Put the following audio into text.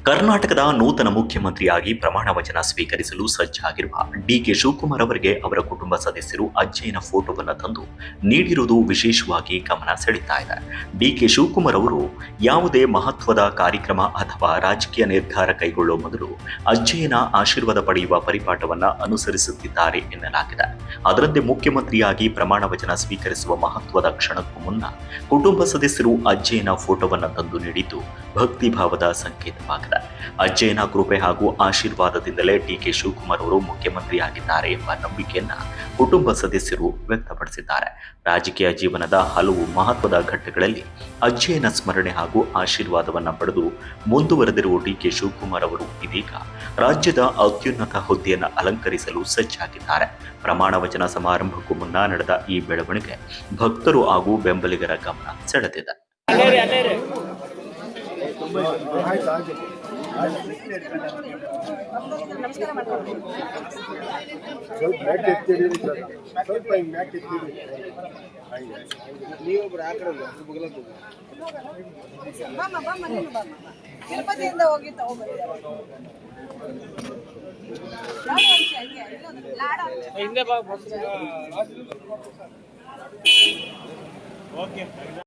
ಕರ್ನಾಟಕದ ನೂತನ ಮುಖ್ಯಮಂತ್ರಿಯಾಗಿ ಪ್ರಮಾಣ ವಚನ ಸ್ವೀಕರಿಸಲು ಸಜ್ಜಾಗಿರುವ ಡಿಕೆ ಶಿವಕುಮಾರ್ ಅವರಿಗೆ ಅವರ ಕುಟುಂಬ ಸದಸ್ಯರು ಅಜ್ಜಯ್ಯನ ಫೋಟೋವನ್ನು ತಂದು ನೀಡಿರುವುದು ವಿಶೇಷವಾಗಿ ಗಮನ ಸೆಳೀತಾ ಇದೆ. ಡಿಕೆ ಶಿವಕುಮಾರ್ ಅವರು ಯಾವುದೇ ಮಹತ್ವದ ಕಾರ್ಯಕ್ರಮ ಅಥವಾ ರಾಜಕೀಯ ನಿರ್ಧಾರ ಕೈಗೊಳ್ಳುವ ಮೊದಲು ಅಜ್ಜಯ್ಯನ ಆಶೀರ್ವಾದ ಪಡೆಯುವ ಪರಿಪಾಠವನ್ನು ಅನುಸರಿಸುತ್ತಿದ್ದಾರೆ ಎನ್ನಲಾಗಿದೆ. ಅದರಂತೆ ಮುಖ್ಯಮಂತ್ರಿಯಾಗಿ ಪ್ರಮಾಣ ವಚನ ಸ್ವೀಕರಿಸುವ ಮಹತ್ವದ ಕ್ಷಣಕ್ಕೂ ಮುನ್ನ ಕುಟುಂಬ ಸದಸ್ಯರು ಅಜ್ಜಯ್ಯನ ಫೋಟೋವನ್ನು ತಂದು ನೀಡಿದ್ದು ಭಕ್ತಿಭಾವದ ಸಂಕೇತವಾಗಿದೆ. ಅಜ್ಜಯ್ಯನ ಕೃಪೆ ಹಾಗೂ ಆಶೀರ್ವಾದದಿಂದಲೇ ಡಿಕೆ ಶಿವಕುಮಾರ್ ಅವರು ಮುಖ್ಯಮಂತ್ರಿಯಾಗಿದ್ದಾರೆ ಎಂಬ ನಂಬಿಕೆಯನ್ನ ಕುಟುಂಬ ಸದಸ್ಯರು ವ್ಯಕ್ತಪಡಿಸಿದ್ದಾರೆ. ರಾಜಕೀಯ ಜೀವನದ ಹಲವು ಮಹತ್ವದ ಘಟ್ಟಗಳಲ್ಲಿ ಅಜ್ಜಯ್ಯನ ಸ್ಮರಣೆ ಹಾಗೂ ಆಶೀರ್ವಾದವನ್ನ ಪಡೆದು ಮುಂದುವರೆದಿರುವ ಡಿಕೆ ಶಿವಕುಮಾರ್ ಅವರು ಇದೀಗ ರಾಜ್ಯದ ಅತ್ಯುನ್ನತ ಹುದ್ದೆಯನ್ನು ಅಲಂಕರಿಸಲು ಸಜ್ಜಾಗಿದ್ದಾರೆ. ಪ್ರಮಾಣ ವಚನ ಸಮಾರಂಭಕ್ಕೂ ಮುನ್ನ ನಡೆದ ಈ ಬೆಳವಣಿಗೆ ಭಕ್ತರು ಹಾಗೂ ಬೆಂಬಲಿಗರ ಗಮನ ಸೆಳೆದಿದೆ. ತಿರುಪತಿಯಿಂದ ಹೋಗಿ ತಗೊಂಡ್ಬಂದಿದ್ದಾರೆ.